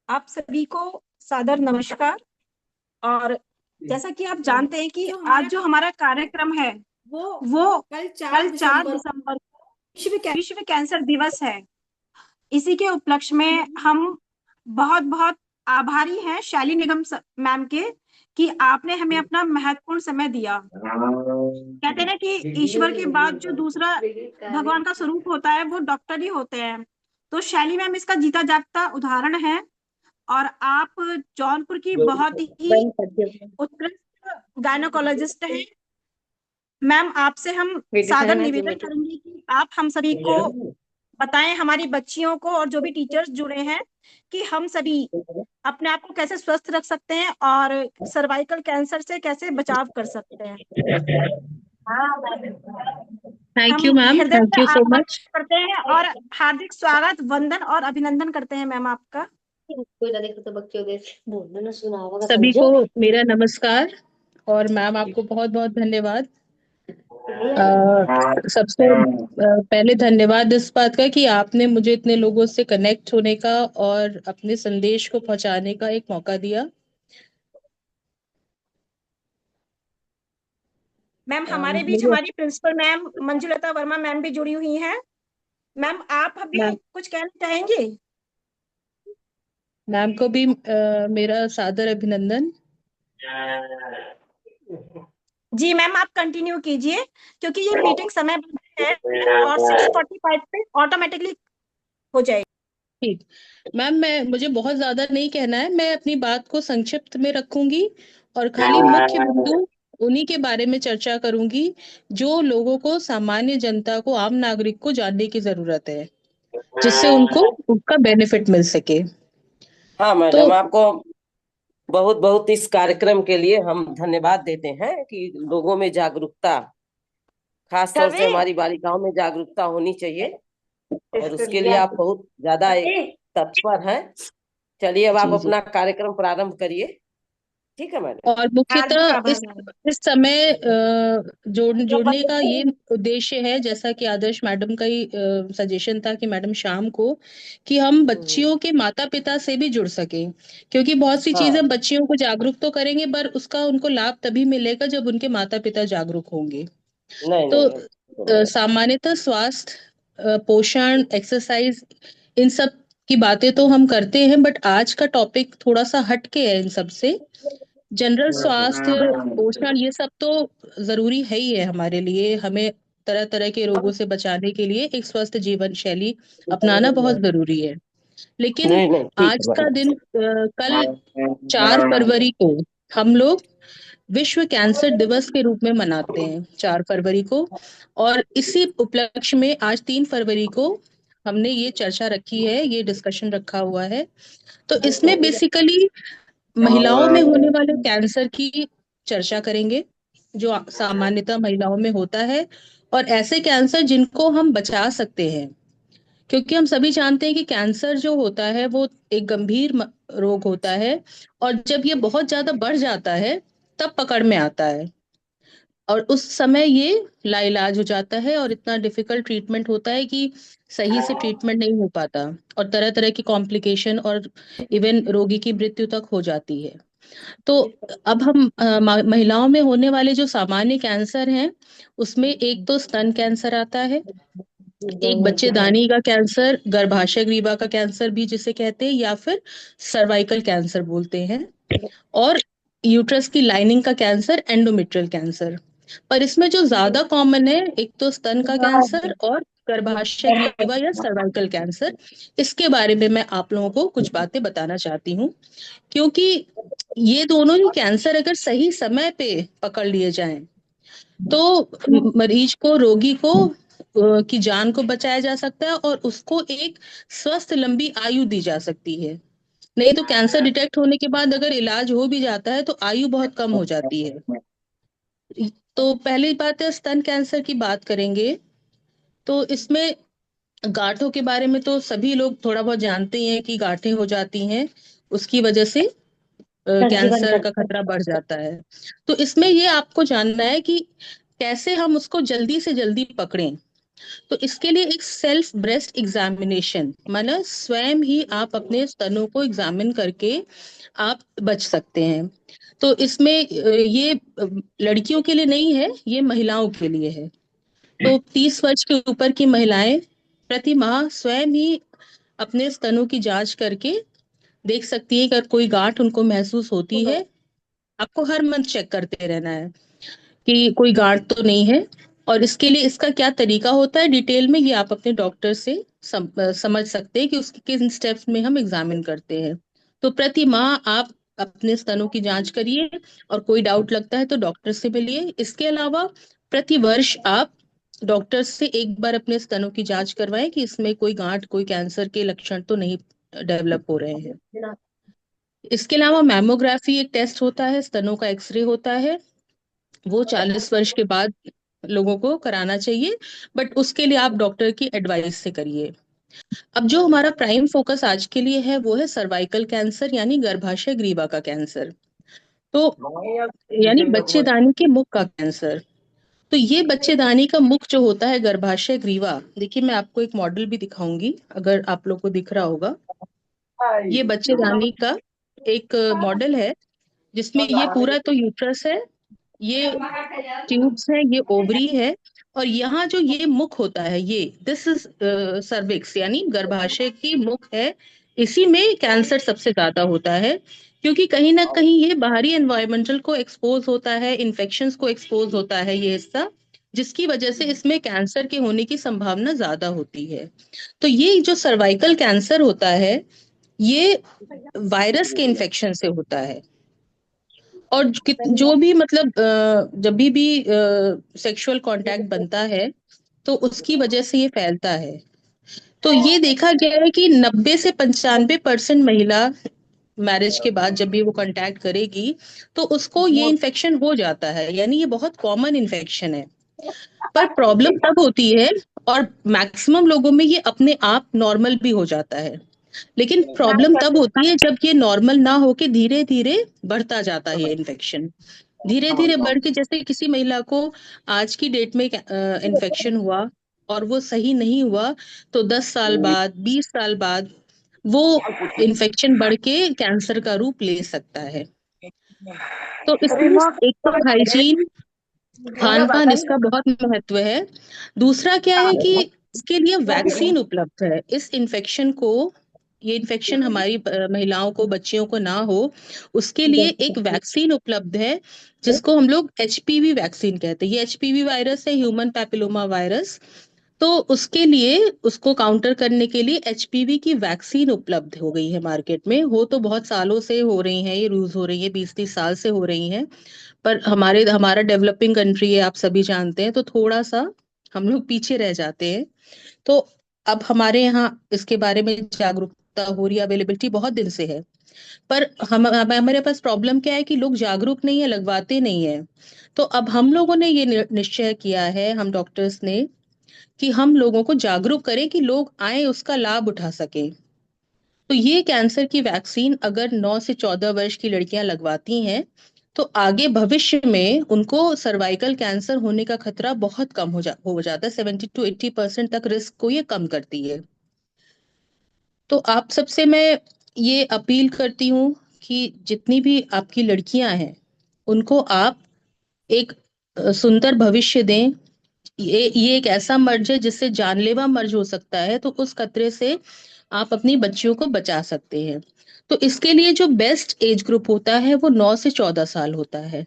आप सभी को सादर नमस्कार। और जैसा कि आप जानते हैं कि आज जो हमारा कार्यक्रम है वो वो कल चार कल चार दिसंबर दिसंबर को विश्व विश्व कैंसर दिवस है। इसी के उपलक्ष्य में हम बहुत बहुत आभारी हैं शैली निगम मैम के कि आपने हमें अपना महत्वपूर्ण समय दिया। कहते हैं ना कि ईश्वर के बाद जो दूसरा भगवान का स्वरूप होता है वो डॉक्टर ही होते हैं। तो शैली मैम इसका जीता जागता उदाहरण है। और आप जौनपुर की बहुत ही उत्कृष्ट गायनोकोलॉजिस्ट हैं। मैम आपसे हम सादर निवेदन करेंगे कि आप हम सभी को बताएं, हमारी बच्चियों को और जो भी टीचर्स जुड़े हैं, कि हम सभी अपने आप को कैसे स्वस्थ रख सकते हैं और सर्वाइकल कैंसर से कैसे बचाव कर सकते हैं। थैंक हम यू मैम, हृदय थैंक से यू सो आभार मच। करते हैं और हार्दिक स्वागत, वंदन और अभिनंदन करते हैं मैम आपका। कोई ना देखो तो बच्चों के बोलना ना सुना होगा सभी समझो। को मेरा नमस्कार और मैम आपको बहुत बहुत धन्यवाद। सबसे पहले धन्यवाद इस बात का कि आपने मुझे इतने लोगों से कनेक्ट होने का और अपने संदेश को पहुंचाने का एक मौका दिया। मैम हमारे बीच मुझे हमारी principal ma'am Manjulata Verma ma'am भी जुड़ी हुई हैं। मैम आप अभी मैम कुछ कहना चाहेंगे? मैम को भी मेरा सादर अभिनंदन। जी मैम आप कंटिन्यू कीजिए, क्योंकि ये मीटिंग समय है और 6:45 पे ऑटोमेटिकली हो जाएगी। ठीक मैम, मैं मुझे बहुत ज्यादा नहीं कहना है, मैं अपनी बात को संक्षिप्त में रखूंगी और खाली मुख्य बिंदु उन्हीं के बारे में चर्चा करूंगी जो लोगों को, सामान्य जनता को, आम नागरिक को जानने की जरूरत है, जिससे उनको उसका बेनिफिट मिल सके। हाँ तो मैडम, आपको बहुत बहुत इस कार्यक्रम के लिए हम धन्यवाद देते हैं कि लोगों में जागरूकता, खास तौर से कवि हमारी बालिकाओं में जागरूकता होनी चाहिए और उसके लिए आप बहुत ज्यादा तत्पर हैं। चलिए अब आप जी जी। अपना कार्यक्रम प्रारंभ करिए। ठीक है मैडम। और हार्दिक मुख्यतः आभार इस मैम। इस समय जोड़ने का ये उद्देश्य है, जैसा कि आदर्श मैडम का ही सजेशन था कि मैडम शाम को, कि हम हम्म। बच्चियों के माता पिता से भी जुड़ सकें, क्योंकि बहुत सी चीजें हाँ। बच्चियों को जागरूक तो करेंगे पर उसका उनको लाभ तभी मिलेगा जब उनके माता पिता जागरूक होंगे। नहीं तो नहीं, जरूर। सामान्यतः स्वास्थ्य, पोषण, एक्सरसाइज, इन सब की बातें तो हम करते हैं, बट आज का टॉपिक थोड़ा सा हटके है इन सब से। जनरल स्वास्थ्य, पोषण, ये सब तो जरूरी है ही है हमारे लिए। हमें तरह तरह के रोगों से बचाने के लिए एक स्वस्थ जीवन शैली अपनाना बहुत जरूरी है। लेकिन नहीं नहीं, ठीक आज है का दिन, कल मैडम। 4 फरवरी को हम लोग विश्व कैंसर दिवस के रूप में मनाते हैं, 4 फरवरी को। और इसी उपलक्ष्य में आज 3 फरवरी को हमने ये चर्चा रखी है, ये डिस्कशन रखा हुआ है। तो इसमें बेसिकली महिलाओं में होने वाले कैंसर की चर्चा करेंगे, जो सामान्यतः महिलाओं में होता है, और ऐसे कैंसर जिनको हम बचा सकते हैं। क्योंकि हम सभी जानते हैं कि कैंसर जो होता है वो एक गंभीर रोग होता है, और जब ये बहुत ज्यादा बढ़ जाता है तब पकड़ में आता है, और उस समय ये लाइलाज हो जाता है और इतना डिफिकल्ट ट्रीटमेंट होता है कि सही से ट्रीटमेंट नहीं हो पाता, और तरह तरह की कॉम्प्लिकेशन और इवन रोगी की मृत्यु तक हो जाती है। तो अब हम महिलाओं में होने वाले जो सामान्य कैंसर हैं, उसमें एक तो स्तन कैंसर आता है, एक बच्चेदानी का कैंसर, गर्भाशय ग्रीवा का कैंसर भी जिसे कहते हैं, या फिर सर्वाइकल कैंसर बोलते हैं, और यूट्रस की लाइनिंग का कैंसर, एंडोमेट्रियल कैंसर। पर इसमें जो ज्यादा कॉमन है, एक तो स्तन का कैंसर और गर्भाशय ग्रीवा या सर्वाइकल कैंसर। इसके बारे में मैं आप लोगों को कुछ बातें बताना चाहती हूँ, क्योंकि ये दोनों ही कैंसर अगर सही समय पे पकड़ लिए जाएं तो मरीज को, रोगी को की जान को बचाया जा सकता है और उसको एक स्वस्थ लंबी आयु दी जा सकती है। नहीं तो कैंसर डिटेक्ट होने के बाद अगर इलाज हो भी जाता है तो आयु बहुत कम हो जाती है। तो पहली बात है, स्तन कैंसर की बात करेंगे तो इसमें गांठों के बारे में तो सभी लोग थोड़ा बहुत जानते ही हैं कि गांठें हो जाती हैं, उसकी वजह से कैंसर का खतरा बढ़ जाता है। तो इसमें ये आपको जानना है कि कैसे हम उसको जल्दी से जल्दी पकड़ें। तो इसके लिए एक सेल्फ ब्रेस्ट एग्जामिनेशन, मतलब स्वयं ही आप अपने स्तनों को एग्जामिन करके आप बच सकते हैं। तो इसमें ये लड़कियों के लिए नहीं है, ये महिलाओं के लिए है। तो 30 वर्ष के ऊपर की महिलाएं प्रति माह स्वयं ही अपने स्तनों की जांच करके देख सकती है। अगर कोई गांठ उनको महसूस होती है, आपको हर मंथ चेक करते रहना है कि कोई गांठ तो नहीं है। और इसके लिए इसका क्या तरीका होता है डिटेल में, ये आप अपने डॉक्टर से समझ सकते हैं कि उसके किन स्टेप्स में हम एग्जामिन करते हैं। तो प्रति माह आप अपने स्तनों की जांच करिए, और कोई डाउट लगता है तो डॉक्टर से मिलिए। इसके अलावा प्रति वर्ष आप डॉक्टर से एक बार अपने स्तनों की जांच करवाएं कि इसमें कोई गांठ, कोई कैंसर के लक्षण तो नहीं डेवलप हो रहे हैं। इसके अलावा मैमोग्राफी एक टेस्ट होता है, स्तनों का एक्सरे होता है, वो 40 वर्ष के बाद लोगों को कराना चाहिए, बट उसके लिए आप डॉक्टर की एडवाइस से करिए। अब जो हमारा प्राइम फोकस आज के लिए है वो है सर्वाइकल कैंसर, यानी गर्भाशय ग्रीवा का कैंसर। तो यानी बच्चेदानी के मुख का कैंसर। तो ये बच्चेदानी का मुख जो होता है गर्भाशय ग्रीवा, देखिए मैं आपको एक मॉडल भी दिखाऊंगी अगर आप लोग को दिख रहा होगा। ये बच्चेदानी का एक मॉडल है जिसमें ये पूरा तो यूट्रस है, ये ट्यूब्स है, ये ओवरी है, और यहाँ जो ये मुख होता है, ये दिस इज सर्विक्स, यानी गर्भाशय की मुख है। इसी में कैंसर सबसे ज्यादा होता है, क्योंकि कहीं ना कहीं ये बाहरी एनवायरमेंटल को एक्सपोज होता है, इन्फेक्शंस को एक्सपोज होता है ये हिस्सा, जिसकी वजह से इसमें कैंसर के होने की संभावना ज्यादा होती है। तो ये जो सर्वाइकल कैंसर होता है, ये वायरस के इन्फेक्शन से होता है। और जो भी मतलब जब भी सेक्सुअल कांटेक्ट बनता है तो उसकी वजह से ये फैलता है। तो ये देखा गया है कि 90 से 95% महिला मैरिज के बाद जब भी वो कांटेक्ट करेगी तो उसको ये इन्फेक्शन हो जाता है, यानी ये बहुत कॉमन इन्फेक्शन है। पर प्रॉब्लम तब होती है, और मैक्सिमम लोगों में ये अपने आप नॉर्मल भी हो जाता है, लेकिन प्रॉब्लम तब होती है जब ये नॉर्मल ना होके धीरे धीरे बढ़ता जाता है ये इन्फेक्शन। धीरे धीरे बढ़ के, जैसे किसी महिला को आज की डेट में इन्फेक्शन हुआ और वो सही नहीं हुआ, तो 10 साल बाद, 20 साल बाद वो इन्फेक्शन बढ़ के कैंसर का रूप ले सकता है। तो इसमें एक तो हाइजीन, खान पान, इसका बहुत महत्व है। दूसरा क्या है कि इसके लिए वैक्सीन उपलब्ध है इस इन्फेक्शन को, ये इन्फेक्शन हमारी महिलाओं को, बच्चियों को ना हो, उसके लिए एक वैक्सीन उपलब्ध है जिसको हम लोग एचपीवी वैक्सीन कहते हैं। ये एचपीवी वायरस है, ह्यूमन पैपिलोमा वायरस। तो उसके लिए, उसको काउंटर करने के लिए एचपीवी की वैक्सीन उपलब्ध हो गई है मार्केट में। हो तो बहुत सालों से हो रही है, ये यूज हो रही है, 20-30 साल से हो रही है, पर हमारा डेवलपिंग कंट्री है, आप सभी जानते हैं, तो थोड़ा सा हम लोग पीछे रह जाते हैं। तो अब हमारे यहाँ इसके बारे में जागरूकता हो रही है, अवेलेबिलिटी बहुत दिन से है, पर हमारे पास प्रॉब्लम क्या है कि लोग जागरूक नहीं है, लगवाते नहीं है। तो अब हम लोगों ने ये निश्चय किया है, हम डॉक्टर्स ने, कि हम लोगों को जागरूक करें कि लोग आए, उसका लाभ उठा सकें। तो ये कैंसर की वैक्सीन अगर 9 से 14 वर्ष की लड़कियां लगवाती हैं तो आगे भविष्य में उनको सर्वाइकल कैंसर होने का खतरा बहुत कम हो जाता है। 70 to 80% तक रिस्क को ये कम करती है। तो आप सबसे मैं ये अपील करती हूँ कि जितनी भी आपकी लड़कियां हैं उनको आप एक सुंदर भविष्य दें। ये एक ऐसा मर्ज है जिससे जानलेवा मर्ज हो सकता है, तो उस खतरे से आप अपनी बच्चियों को बचा सकते हैं। तो इसके लिए जो बेस्ट एज ग्रुप होता है वो 9 से 14 साल होता है,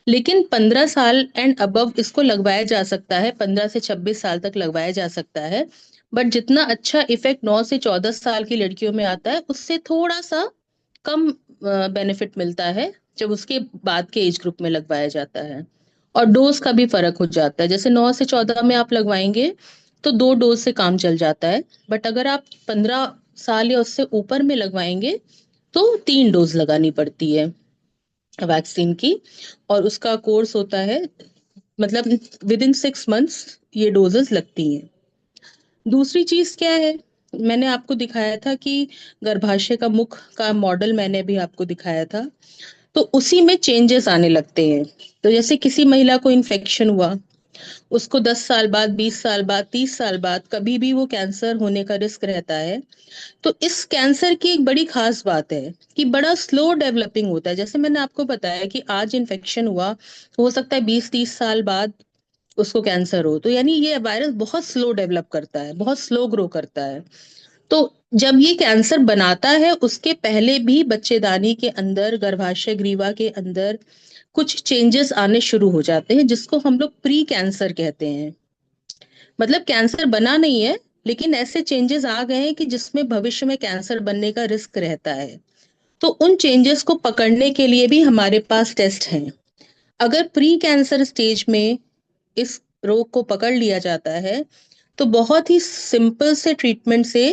लेकिन 15 साल एंड अबव इसको लगवाया जा सकता है, 15 से 26 साल तक लगवाया जा सकता है। बट जितना अच्छा इफेक्ट 9 से 14 साल की लड़कियों में आता है, उससे थोड़ा सा कम बेनिफिट मिलता है जब उसके बाद के एज ग्रुप में लगवाया जाता है। और डोज का भी फर्क हो जाता है, जैसे 9 से 14 में आप लगवाएंगे तो 2 डोज से काम चल जाता है, बट अगर आप 15 साल या उससे ऊपर में लगवाएंगे तो 3 डोज लगानी पड़ती है वैक्सीन की। और उसका कोर्स होता है, मतलब विद इन 6 मंथ्स ये डोजेस लगती हैं। दूसरी चीज क्या है, मैंने आपको दिखाया था कि गर्भाशय का मुख का मॉडल मैंने भी आपको दिखाया था, तो उसी में चेंजेस आने लगते हैं। तो जैसे किसी महिला को इन्फेक्शन हुआ, उसको 10 साल बाद, 20 साल बाद, 30 साल बाद कभी भी वो कैंसर होने का रिस्क रहता है। तो इस कैंसर की एक बड़ी खास बात है कि बड़ा स्लो डेवलपिंग होता है। जैसे मैंने आपको बताया कि आज इन्फेक्शन हुआ, तो हो सकता है 20-30 साल बाद उसको कैंसर हो। तो यानी ये वायरस बहुत स्लो डेवलप करता है, बहुत स्लो ग्रो करता है। तो जब ये कैंसर बनाता है, उसके पहले भी बच्चेदानी के अंदर, गर्भाशय ग्रीवा के अंदर कुछ चेंजेस आने शुरू हो जाते हैं, जिसको हम लोग प्री कैंसर कहते हैं। मतलब कैंसर बना नहीं है, लेकिन ऐसे चेंजेस आ गए हैं कि जिसमें भविष्य में कैंसर बनने का रिस्क रहता है। तो उन चेंजेस को पकड़ने के लिए भी हमारे पास टेस्ट हैं। अगर प्री कैंसर स्टेज में इस रोग को पकड़ लिया जाता है, तो बहुत ही सिंपल से ट्रीटमेंट से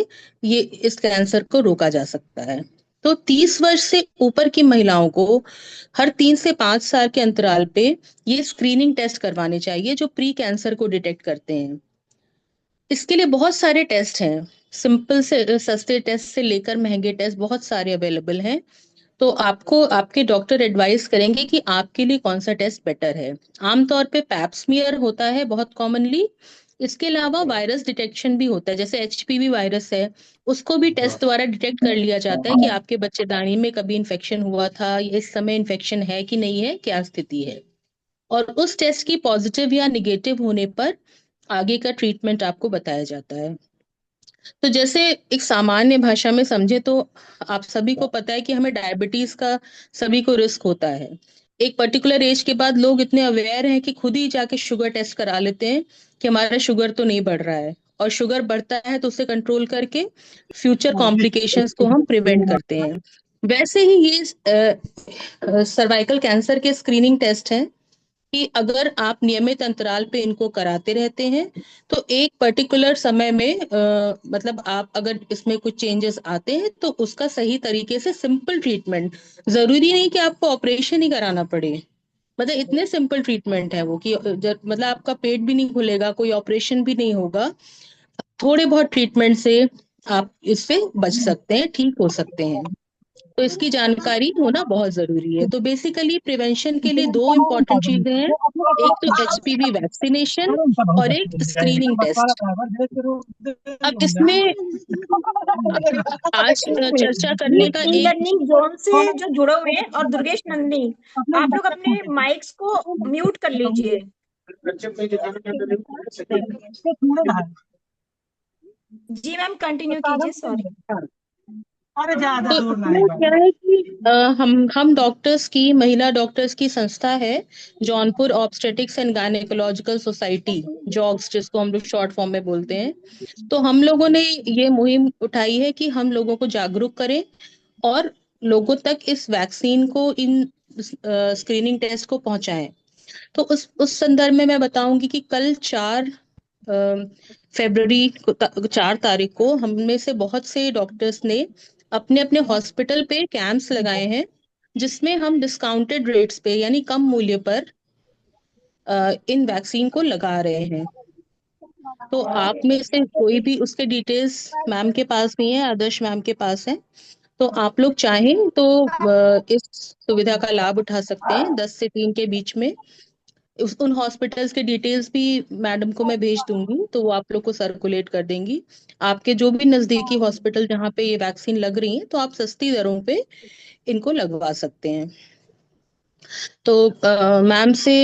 ये इस कैंसर को रोका जा सकता है। तो 30 वर्ष से ऊपर की महिलाओं को हर 3 से 5 साल के अंतराल पे ये स्क्रीनिंग टेस्ट करवाने चाहिए, जो प्री कैंसर को डिटेक्ट करते हैं। इसके लिए बहुत सारे टेस्ट हैं, सिंपल से सस्ते टेस्ट से लेकर महंगे टेस्ट बहुत सारे अवेलेबल हैं। तो आपको आपके डॉक्टर एडवाइस करेंगे कि आपके लिए कौन सा टेस्ट बेटर है। आमतौर पे पैप्समियर होता है बहुत कॉमनली। इसके अलावा वायरस डिटेक्शन भी होता है, जैसे एचपीवी वायरस है, उसको भी टेस्ट द्वारा डिटेक्ट कर लिया जाता है कि आपके बच्चेदानी में कभी इन्फेक्शन हुआ था, या इस समय इन्फेक्शन है कि नहीं है, क्या स्थिति है। और उस टेस्ट की पॉजिटिव या निगेटिव होने पर आगे का ट्रीटमेंट आपको बताया जाता है। तो जैसे एक सामान्य भाषा में समझे तो आप सभी को पता है कि हमें डायबिटीज का सभी को रिस्क होता है। एक पर्टिकुलर एज के बाद लोग इतने अवेयर हैं कि खुद ही जाके शुगर टेस्ट करा लेते हैं कि हमारा शुगर तो नहीं बढ़ रहा है। और शुगर बढ़ता है तो उसे कंट्रोल करके फ्यूचर कॉम्प्लिकेशंस को हम प्रिवेंट करते हैं। वैसे ही ये सर्वाइकल कैंसर के स्क्रीनिंग टेस्ट हैं कि अगर आप नियमित अंतराल पे इनको कराते रहते हैं, तो एक पर्टिकुलर समय में मतलब आप अगर इसमें कुछ चेंजेस आते हैं तो उसका सही तरीके से सिंपल ट्रीटमेंट, जरूरी नहीं कि आपको ऑपरेशन ही कराना पड़े। मतलब इतने सिंपल ट्रीटमेंट है वो कि मतलब आपका पेट भी नहीं खुलेगा, कोई ऑपरेशन भी नहीं होगा। थोड़े बहुत ट्रीटमेंट से आप इससे बच सकते हैं, ठीक हो सकते हैं। तो इसकी जानकारी होना बहुत जरूरी है। तो बेसिकली प्रिवेंशन के लिए दो इम्पोर्टेंट चीजें हैं, एक तो एचपीवी वैक्सीनेशन और एक स्क्रीनिंग टेस्ट। अब इसमें आज चर्चा करने का ई एक लर्निंग जोन से जो जुड़े हुए हैं, और दुर्गेश नंदनी, आप लोग अपने माइक्स को म्यूट कर लीजिए। जी मैम, कंटिन्यू कीजिए, सॉरी। तो इसमें क्या है कि हम डॉक्टर्स की, महिला डॉक्टर्स की संस्था है, Jaunpur obstetrics and gynaecological society, जॉग्स जिसको हम लोग शॉर्ट फॉर्म में बोलते हैं। तो हम लोगों ने ये मुहिम उठाई है कि हम लोगों को जागरूक करें और लोगों तक इस वैक्सीन को, इन स्क्रीनिंग टेस्ट को पहुंचाएं। तो उस संदर्भ में मैं बताऊंगी कि कल 4 फरवरी को, 4 तारीख को हम में से बहुत से डॉक्टर्स ने अपने अपने हॉस्पिटल पे कैंप्स लगाए हैं, जिसमें हम डिस्काउंटेड रेट्स पे यानी कम मूल्य पर इन वैक्सीन को लगा रहे हैं। तो आप में से कोई भी, उसके डिटेल्स मैम के पास भी हैं, आदर्श मैम के पास है। तो आप लोग चाहें तो इस सुविधा का लाभ उठा सकते हैं 10 से 3 के बीच में। उन हॉस्पिटल्स के डिटेल्स भी मैडम को मैं भेज दूंगी, तो वो आप लोग को सर्कुलेट कर देंगी। आपके जो भी नजदीकी हॉस्पिटल जहाँ पे ये वैक्सीन लग रही है, तो आप सस्ती दरों पे इनको लगवा सकते हैं। तो मैम से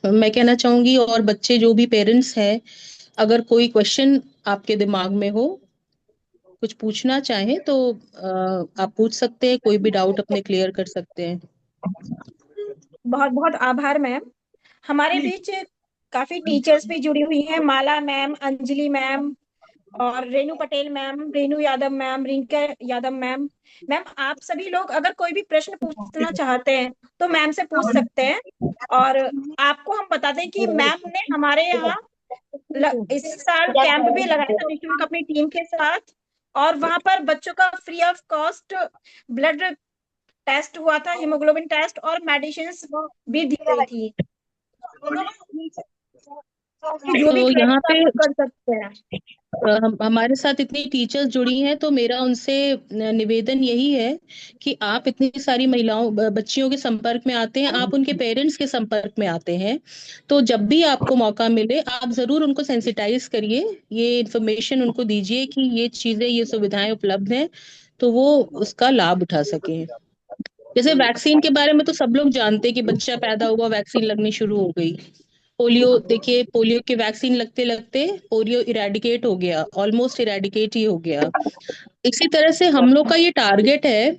मैं कहना चाहूंगी, और बच्चे जो भी पेरेंट्स हैं, अगर कोई क्वेश्चन आपके दिमाग में हो, कुछ पूछना चाहें तो आप पूछ सकते हैं, कोई भी डाउट अपने क्लियर कर सकते हैं। बहुत बहुत आभार मैम। हमारे बीच काफी टीचर्स भी जुड़ी हुई हैं, माला मैम, अंजलि मैम, और Renu Patel ma'am, Renu Yadav ma'am, Rinca Yadav ma'am. Ma'am, आप सभी लोग अगर कोई भी प्रश्न पूछना चाहते हैं तो मैम से पूछ सकते हैं। और आपको हम बता दें कि मैम ने हमारे यहाँ इस साल कैंप भी लगाया था निशुल्क अपनी टीम के साथ, और वहां पर बच्चों का free of cost blood test हुआ था, हीमोग्लोबिन टेस्ट, और मेडिसिन भी दी गई थी। कि जो भी तो यहाँ क्वेरीज आप पे लोग कर सकते हैं। हमारे साथ इतनी टीचर्स जुड़ी हैं, तो मेरा उनसे निवेदन यही है कि आप इतनी सारी महिलाओं बच्चियों के संपर्क में आते हैं, आप उनके पेरेंट्स के संपर्क में आते हैं, तो जब भी आपको मौका मिले आप जरूर उनको सेंसिटाइज करिए, ये इन्फॉर्मेशन उनको दीजिए कि ये चीजें, ये सुविधाएं उपलब्ध हैं, तो वो उसका लाभ उठा सकें। जैसे वैक्सीन के बारे में तो सब लोग जानते हैं कि बच्चा पैदा हुआ वैक्सीन लगनी शुरू हो गई। पोलियो देखिए, पोलियो की वैक्सीन लगते लगते पोलियो इरेडिकेट हो गया, ऑलमोस्ट इरेडिकेट ही हो गया। इसी तरह से हम लोग का ये टारगेट है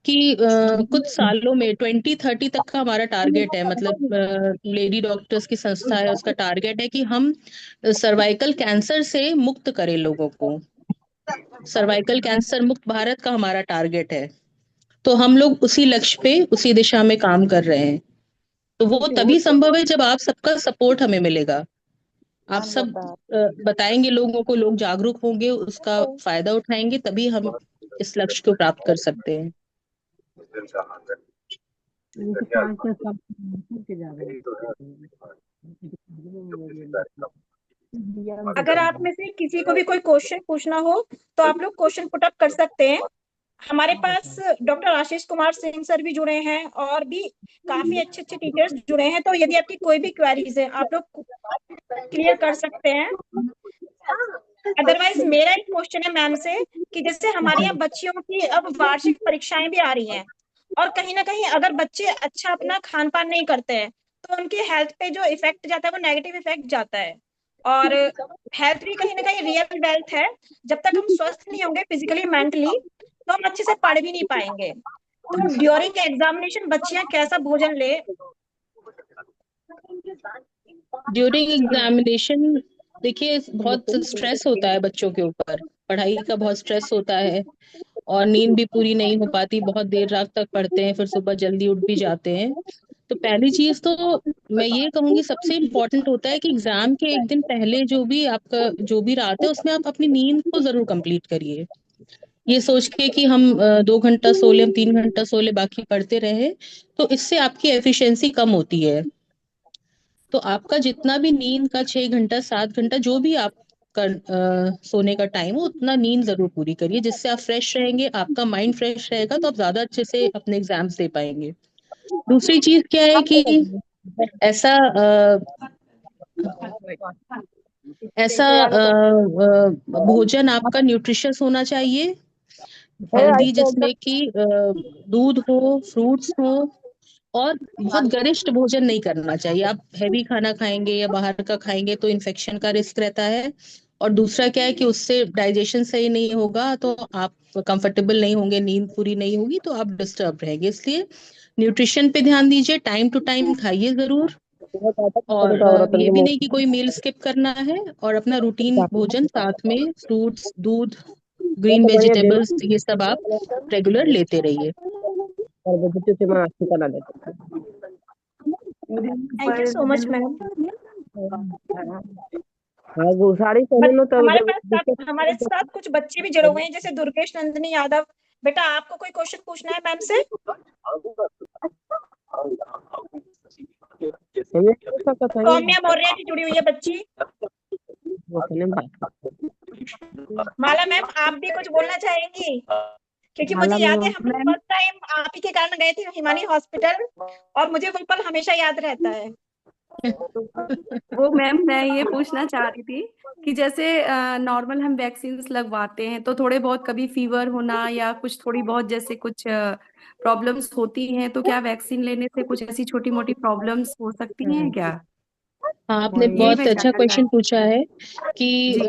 कि कुछ सालों में 2030 तक का हमारा टारगेट है, मतलब लेडी डॉक्टर्स की संस्था है, उसका टारगेट है कि हम सर्वाइकल कैंसर से मुक्त करें लोगों को। सर्वाइकल कैंसर मुक्त भारत का हमारा टारगेट है, तो हम लोग उसी लक्ष्य पे, उसी दिशा में काम कर रहे हैं। तो वो तभी संभव है जब आप सबका सपोर्ट हमें मिलेगा। आप सब बताएंगे लोगों को, लोग जागरूक होंगे, उसका फायदा उठाएंगे, तभी हम इस लक्ष्य को प्राप्त कर सकते हैं। अगर आप में से किसी को भी कोई क्वेश्चन पूछना हो तो आप लोग क्वेश्चन पुट अप कर सकते हैं। हमारे पास डॉक्टर आशीष कुमार सिंह सर भी जुड़े हैं और भी काफी अच्छे अच्छे टीचर्स जुड़े हैं, तो यदि आपकी कोई भी क्वेरीज है आप लोग क्लियर कर सकते हैं। अदरवाइज मेरा एक क्वेश्चन है मैम से कि जैसे हमारे यहाँ बच्चियों की अब वार्षिक परीक्षाएं भी आ रही हैं, और कहीं ना कहीं अगर बच्चे अच्छा अपना खान पान नहीं करते हैं तो उनकी हेल्थ पे जो इफेक्ट जाता है वो नेगेटिव इफेक्ट जाता है। और हेल्थ भी कहीं ना कहीं रियल वेल्थ है। जब तक हम स्वस्थ नहीं होंगे फिजिकली मेंटली तो हम अच्छे से पढ़ भी नहीं पाएंगे। तो ड्यूरिंग एग्जामिनेशन बच्चियां कैसा भोजन ले? ड्यूरिंग एग्जामिनेशन देखिए, बहुत स्ट्रेस होता है बच्चों के ऊपर, पढ़ाई का बहुत स्ट्रेस होता है, और नींद भी पूरी नहीं हो पाती, बहुत देर रात तक पढ़ते हैं, फिर सुबह जल्दी उठ भी जाते हैं। तो पहली चीज तो मैं ये कहूंगी, सबसे इम्पोर्टेंट होता है कि एग्जाम के एक दिन पहले जो भी आपका जो भी रात है उसमें आप अपनी नींद को जरूर कंप्लीट करिए। ये सोच के कि हम 2 घंटा सो ले, हम 3 घंटा सो ले, बाकी पढ़ते रहे, तो इससे आपकी एफिशिएंसी कम होती है। तो आपका जितना भी नींद का 6 घंटा 7 घंटा जो भी आप सोने का टाइम हो, उतना नींद जरूर पूरी करिए, जिससे आप फ्रेश रहेंगे, आपका माइंड फ्रेश रहेगा, तो आप ज्यादा अच्छे से अपने एग्जाम्स दे पाएंगे। दूसरी चीज क्या है कि ऐसा ऐसा भोजन आपका न्यूट्रिशियस होना चाहिए, हेल्दी, जिसमें कि दूध हो, फ्रूट्स हो, और बहुत गरिष्ठ भोजन नहीं करना चाहिए। आप हैवी खाना खाएंगे या बाहर का खाएंगे तो इन्फेक्शन का रिस्क रहता है। और दूसरा क्या है कि उससे डाइजेशन सही नहीं होगा, तो आप कंफर्टेबल नहीं होंगे, नींद पूरी नहीं होगी, तो आप डिस्टर्ब रहेंगे। इसलिए न्यूट्रिशन पे ध्यान दीजिए, टाइम टू टाइम खाइए जरूर, और ये भी नहीं कि कोई मील स्किप करना है, और अपना रूटीन भोजन साथ में फ्रूट्स, दूध, ग्रीन वेजिटेबल्स, ये सब आप रेगुलर लेते रहिए। Thank you so much ma'am. हमारे साथ कुछ बच्चे भी जुड़े हुए हैं, जैसे दुर्गेश नंदिनी यादव। बेटा आपको कोई क्वेश्चन पूछना है मैम से? सौम्या मौर्य की जुड़ी हुई है बच्ची। माला मैम आप भी कुछ बोलना चाहेंगी? क्योंकि मुझे याद है हम लोग फर्स्ट टाइम आप ही के कारण गए थे हिमानी हॉस्पिटल, और मुझे वो पल हमेशा याद रहता है। वो मैम मैं ये पूछना चाह रही थी कि जैसे नॉर्मल हम वैक्सीन लगवाते हैं तो थोड़े बहुत कभी फीवर होना या कुछ थोड़ी बहुत जैसे कुछ प्रॉब्लम्स होती हैं, तो क्या वैक्सीन लेने से कुछ ऐसी छोटी मोटी प्रॉब्लम्स हो सकती हैं क्या? हाँ, आपने यही बहुत मैं अच्छा जानना क्वेश्चन चाहती पूछा है कि जी।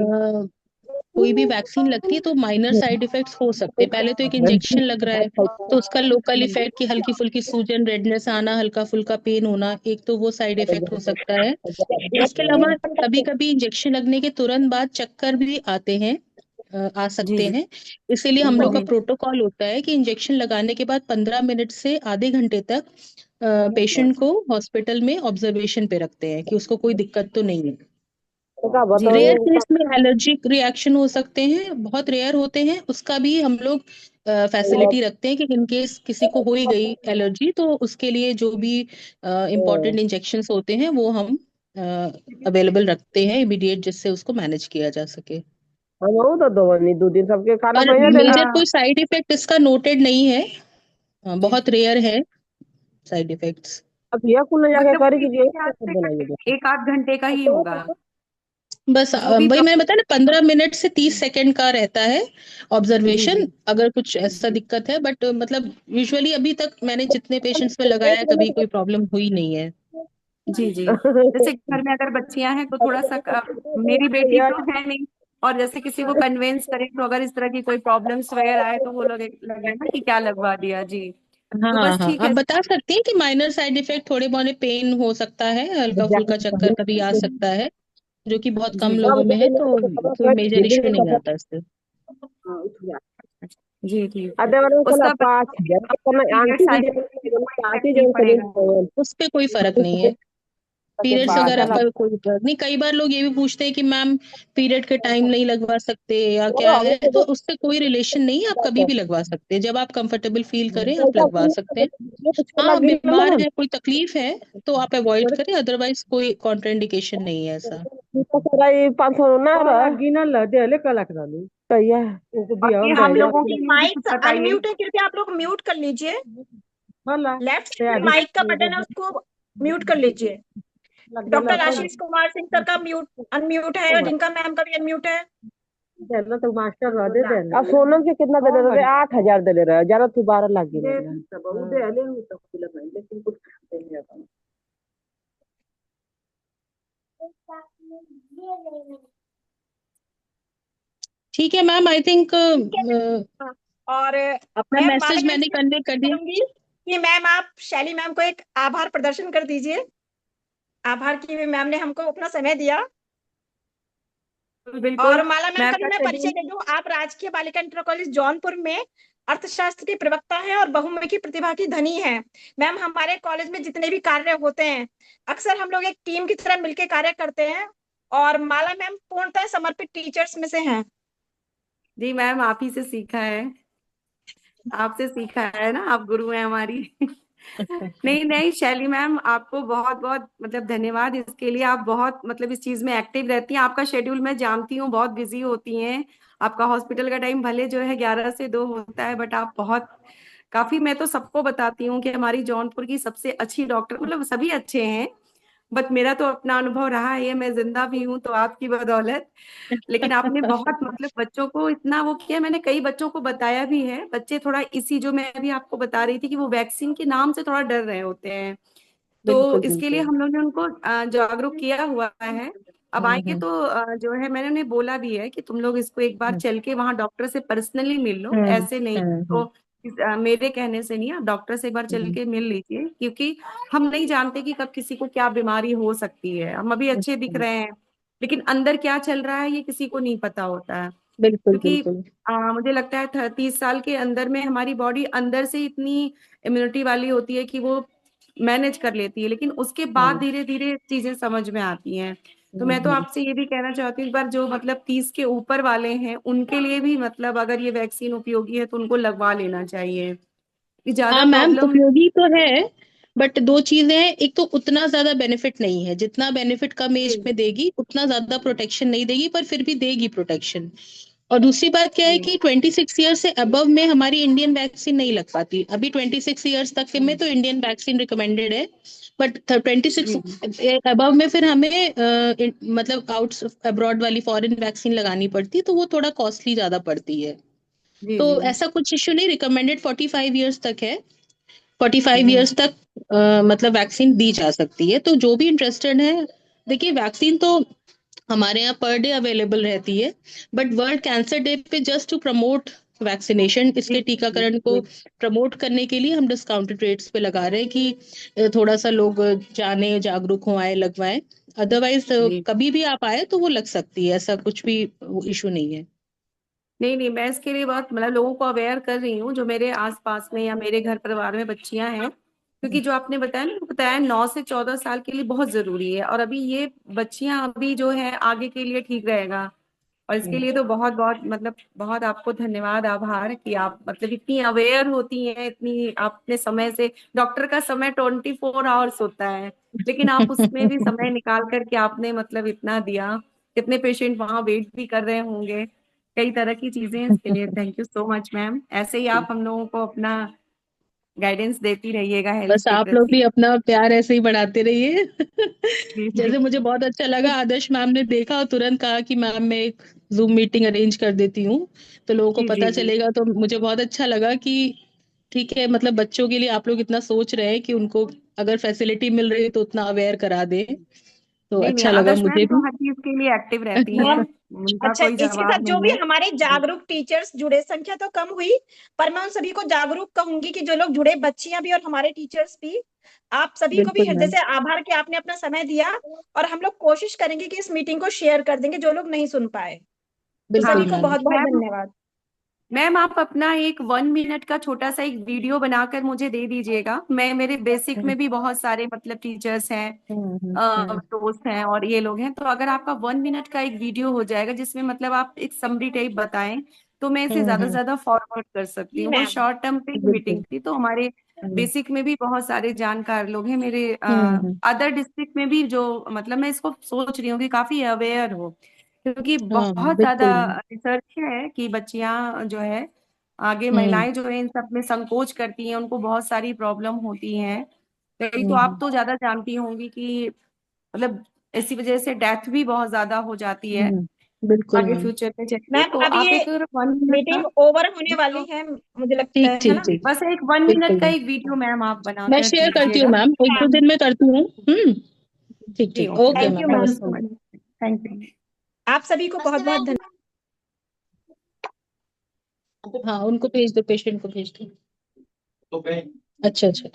कोई भी वैक्सीन लगती है तो माइनर साइड इफेक्ट्स हो सकते हैं। पहले तो एक इंजेक्शन लग रहा है, तो उसका लोकल इफेक्ट की हल्की फुल्की सूजन, रेडनेस आना, हल्का फुल्का पेन होना, एक तो वो साइड इफेक्ट हो सकता है। इसके अलावा कभी कभी इंजेक्शन लगने के तुरंत बाद चक्कर भी आते हैं, आ जी सकते जी हैं। इसीलिए हम लोग का जी प्रोटोकॉल होता है कि इंजेक्शन लगाने के बाद 15 मिनट से आधे घंटे तक पेशेंट को हॉस्पिटल में ऑब्जर्वेशन पे रखते हैं कि उसको कोई दिक्कत तो नहीं है। जी रेयर केस में एलर्जिक रिएक्शन हो सकते हैं, बहुत रेयर होते हैं, उसका भी हम लोग फैसिलिटी रखते हैं कि इन केस किसी को हो ही गई एलर्जी, तो उसके लिए जो भी इम्पोर्टेंट इंजेक्शंस होते हैं वो हम अवेलेबल रखते हैं इमीडिएट, जिससे उसको मैनेज किया जा सके। हम तो दो नहीं 2 दिन सबके खाना और बढ़िया देना। मेजर कोई साइड इफेक्ट इसका नोटेड नहीं है, जी बहुत रेयर है साइड इफेक्ट्स। अब यह कुल जाके मतलब करी एक कीजिए आध सब से बनाइए देखो। एक आध घंटे का ही होगा बस जो भी वही मैंने बताया ना, 15 मिनट से 30 सेकंड का रहता है जी ऑब्जर्वेशन, जी अगर कुछ ऐसा दिक्कत है। बट मतलब यूजुअली अभी तक मैंने जितने पेशेंट्स पे लगाया है, कभी कोई प्रॉब्लम हुई नहीं है। जी जी जैसे घर में अगर बच्चियां हैं तो थोड़ा सा मेरी बेटी तो है नहीं, और जैसे किसी को कन्वेंस करें तो अगर इस तरह की कोई प्रॉब्लम्स वगैरह आए तो वो लोग लगे ना कि क्या लगवा दिया जी। तो हाँ बस हाँ, ठीक आप है। बता सकते हैं कि माइनर साइड इफेक्ट थोड़े बहुत पेन हो सकता है, हल्का फुल्का चक्कर कभी आ सकता है, जो कि बहुत जी कम जी लोगों में है, तो कोई मेजर इश्यू नहीं आता इससे। जी ठीक है। अदे उसका पीरियड्स आए तो कोई इफेक्ट नहीं पड़ेगा। उस पे कोई फर्क नहीं है, पीरियड्स जी वगैरह जी पर कोई फर्क नहीं। कई बार लोग ये भी पूछते हैं कि मैम पीरियड के टाइम नहीं लगवा सकते या क्या है, तो उससे कोई रिलेशन नहीं है, आप कभी भी लगवा सकते हैं, जब आप कंफर्टेबल फील करें आप लगवा सकते हैं। हाँ, बीमार है, कोई तकलीफ है तो आप अवॉइड करें, अदरवाइज कोई कॉन्ट्राइंडिकेशन नहीं है ऐसा। 500 ना गिनल दे ले कलक डालू कहिया उनको दिया और ये हम हम दे लोगों के लिए भी कुछ माइक बताइए। अनम्यूट है, कृपया आप लोग म्यूट कर लीजिए। भला लेफ्ट ते साइड में आदि माइक का बटन है, उसको म्यूट कर लीजिए। डॉक्टर आशीष कुमार सिंह सर का म्यूट अनम्यूट है, और डिंका मैम का भी अनम्यूट है। देना तो मास्टर रह दे देना। अब सोनम के कितना दे रहे थे? 8,000 दे रहे हैं, ज्यादा थी 12 लाख दे रहे ठीक है मैम, आई थिंक हाँ, और अपना मैं माला मैसेज मैम मैंने से कन्वे कर दिया। करूंगी कि मैम आप शैली मैम को एक आभार प्रदर्शन कर दीजिए, आभार की मैम ने हमको अपना समय दिया। बिल्कुल और माला मैम मैम का भी का मैं परिचय शेड्यूल। दे दूं, आप राजकीय बालिका इंटर कॉलेज जौनपुर में अर्थशास्त्र की प्रवक्ता है और बहुमुखी प्रतिभा की धनी है। मैम, हमारे कॉलेज में जितने भी कार्य होते हैं, अक्सर हम लोग एक टीम की तरह मिलकर कार्य करते हैं, और माला मैम पूर्णतः समर्पित टीचर्स में से हैं। जी मैम आप ही से सीखा है, आपसे सीखा है ना, आप गुरु हैं हमारी। नहीं नहीं शैली मैम, आपको बहुत बहुत मतलब धन्यवाद इसके लिए। आप बहुत मतलब इस चीज में एक्टिव रहती हैं। आपका शेड्यूल मैं जानती हूँ, बहुत बिजी होती हैं। आपका हॉस्पिटल का टाइम भले जो है 11 से 2 होता है, बट आप बहुत काफी, मैं तो सबको बताती हूँ कि हमारी जौनपुर की सबसे अच्छी डॉक्टर, मतलब सभी अच्छे हैं, बट मेरा तो अपना अनुभव रहा है, मैं जिंदा भी हूँ तो आपकी बदौलत। लेकिन आपने बहुत मतलब बच्चों को इतना वो किया, मैंने कई बच्चों को बताया भी है। बच्चे थोड़ा इसी, जो मैं अभी आपको बता रही थी कि वो वैक्सीन के नाम से थोड़ा डर रहे होते हैं, तो बिल्कुल इसके लिए बिल्कुल। हम लोग ने उनको जागरूक किया हुआ है। अब आएंगे हम्म। तो जो है मैंने उन्हें बोला भी है कि तुम लोग इसको एक बार हम्म चल के वहां डॉक्टर से पर्सनली मिल लो, हम्म ऐसे नहीं हम्म तो मेरे कहने से नहीं, आप डॉक्टर से एक बार चल हम्म के मिल लीजिए, क्योंकि हम नहीं जानते कि कब किसी को क्या बीमारी हो सकती है। हम अभी अच्छे दिख हम्म, रहे हैं, लेकिन अंदर क्या चल रहा है ये किसी को नहीं पता होता है। बिल्कुल क्योंकि बिल्कुल। मुझे लगता है 30 साल के अंदर में हमारी बॉडी अंदर से इतनी इम्यूनिटी वाली होती है कि वो मैनेज कर लेती है, लेकिन उसके बाद हम्म धीरे धीरे चीजें समझ में आती हैं। तो मैं तो हम्म। आपसे ये भी कहना चाहती हूँ, एक बार जो मतलब 30 के ऊपर वाले हैं उनके लिए भी मतलब अगर ये वैक्सीन उपयोगी है तो उनको लगवा लेना चाहिए, कि हाँ ज्यादा मैम, प्रॉब्लम। उपयोगी तो है, बट दो चीजें हैं, एक तो उतना ज्यादा बेनिफिट नहीं है, जितना बेनिफिट कम एज जी में देगी उतना ज्यादा प्रोटेक्शन नहीं देगी, पर फिर भी देगी प्रोटेक्शन। और दूसरी बात क्या है जी कि 26 ईयर से अबव में हमारी इंडियन वैक्सीन नहीं लग पाती। अभी 26 ईयर्स तक के में तो इंडियन वैक्सीन रिकमेंडेड है, बट 26 जी अबव में फिर हमें मतलब आउट अब्रॉड वाली फॉरेन वैक्सीन लगानी पड़ती है, तो वो थोड़ा कॉस्टली ज्यादा पड़ती है। जी तो जी ऐसा कुछ इश्यू नहीं, रिकमेंडेड 45 ईयर्स तक है, 45 ईयर्स हम्म तक मतलब वैक्सीन दी जा सकती है। तो जो भी इंटरेस्टेड है, देखिए वैक्सीन तो हमारे यहाँ पर डे अवेलेबल रहती है, बट वर्ल्ड कैंसर डे पे जस्ट टू प्रमोट वैक्सीनेशन, जी इसके जी टीकाकरण को जी प्रमोट करने के लिए हम डिस्काउंटेड रेट्स पे लगा रहे हैं कि थोड़ा सा लोग जाने, जागरूक हो, आए, लगवाएं। अदरवाइज जी कभी भी आप आए तो वो लग सकती है, ऐसा कुछ भी इशू नहीं है। नहीं नहीं, मैं इसके लिए बहुत मतलब लोगों को अवेयर कर रही हूँ, जो मेरे आसपास में या मेरे घर परिवार में बच्चियां हैं, क्योंकि जो आपने बताया ना, बताया 9 से 14 साल के लिए बहुत जरूरी है, और अभी ये बच्चियां अभी जो है आगे के लिए ठीक रहेगा। और इसके लिए तो बहुत बहुत मतलब बहुत आपको धन्यवाद, आभार कि आप मतलब इतनी अवेयर होती हैं, इतनी आपने समय से, डॉक्टर का समय 24 आवर्स होता है, लेकिन आप उसमें भी समय निकाल करके आपने मतलब इतना दिया। कितने पेशेंट वहां वेट भी कर रहे होंगे, कई तरह की चीजें। इसके लिए thank you so much ma'am. ऐसे ही आप हम लोगों को अपना गाइडेंस देती रहिएगा हेल्थ बस के आप लोग प्रति। भी अपना प्यार ऐसे ही बढ़ाते रहिए। जी जी। जैसे मुझे बहुत अच्छा लगा, आदर्श मैम ने देखा और तुरंत कहा कि मैम मैं एक जूम मीटिंग अरेंज कर देती हूँ, तो लोगों को जी पता जी जी। चलेगा। तो मुझे बहुत अच्छा लगा कि ठीक है, मतलब बच्चों के लिए आप लोग इतना सोच रहे हैं कि उनको अगर फैसिलिटी मिल रही है तो उतना अवेयर करा दे। तो नहीं नहीं, अच्छा लगा आदर्श मुझे मैम तो भी। हर चीज के लिए एक्टिव रहती हैं, मैम उनका अच्छा, कोई इसके साथ जवाब जो नहीं भी है। हमारे जी जागरूक टीचर्स जुड़े, संख्या तो कम हुई, पर मैं उन सभी को जागरूक कहूंगी कि जो लोग जुड़े, बच्चियां भी और हमारे टीचर्स भी, आप सभी को भी बिल्कुल हृदय मैम, से आभार कि आपने अपना समय दिया। और हम लोग कोशिश करेंगे कि इस मीटिंग को शेयर कर देंगे जो लोग नहीं सुन पाए। तो हाँ सभी बिल्कुल को मैम। बहुत बहुत मैम, धन्यवाद। मैम आप अपना एक 1 मिनट का छोटा सा एक वीडियो बनाकर मुझे दे दीजिएगा। मैं मेरे बेसिक हम्म में भी बहुत सारे मतलब टीचर्स हैं, हम्म हम्म दोस्त हैं और ये लोग हैं, तो अगर आपका 1 मिनट का एक वीडियो हो जाएगा जिसमें मतलब आप एक समरी टाइप बताएं, तो मैं इसे ज्यादा से हम्म, ज्यादा फॉरवर्ड कर सकती जी हूँ। वो मैम। शॉर्ट टर्म पे ही बिल्कुल। मीटिंग थी, तो हमारे हम्म बेसिक में भी बहुत सारे जानकार लोग हैं मेरे, हम्म अदर डिस्ट्रिक्ट में भी, जो मतलब मैं इसको सोच रही हूँ कि काफी अवेयर हो, क्योंकि हाँ बहुत ज्यादा बिल्कुल मैम। रिसर्च है कि बच्चियां जो है आगे, हम्म महिलाएं जो है इन सब में संकोच करती हैं, उनको बहुत सारी प्रॉब्लम होती हैं। कई तो आप हम्म तो ज्यादा जानती होंगी कि मतलब इसी वजह से डेथ भी बहुत ज्यादा हो जाती है बिल्कुल आगे मैम। फ्यूचर में चलिए। मैम तो अब आप ये एक 1 मिनट का मीटिंग ओवर होने वाली वीडियो, है, मुझे लगता ठीक है ठीक ना। ठीक। बस एक 1 मिनट बिल्कुल का मैम, एक वीडियो मैम आप मैं बनाकर शेयर करती हूँ दीजिएगा। मैम, एक दो मैम दिन में करती हूँ। ठीक जी ठीक, okay okay ma'am, thank you ma'am, thank you ma'am. So नमस्ते। मच। Thank you. आप सभी को बहुत बहुत धन्यवाद। हाँ, उनको भेज दो, पेशेंट को भेज दो। अच्छा अच्छा।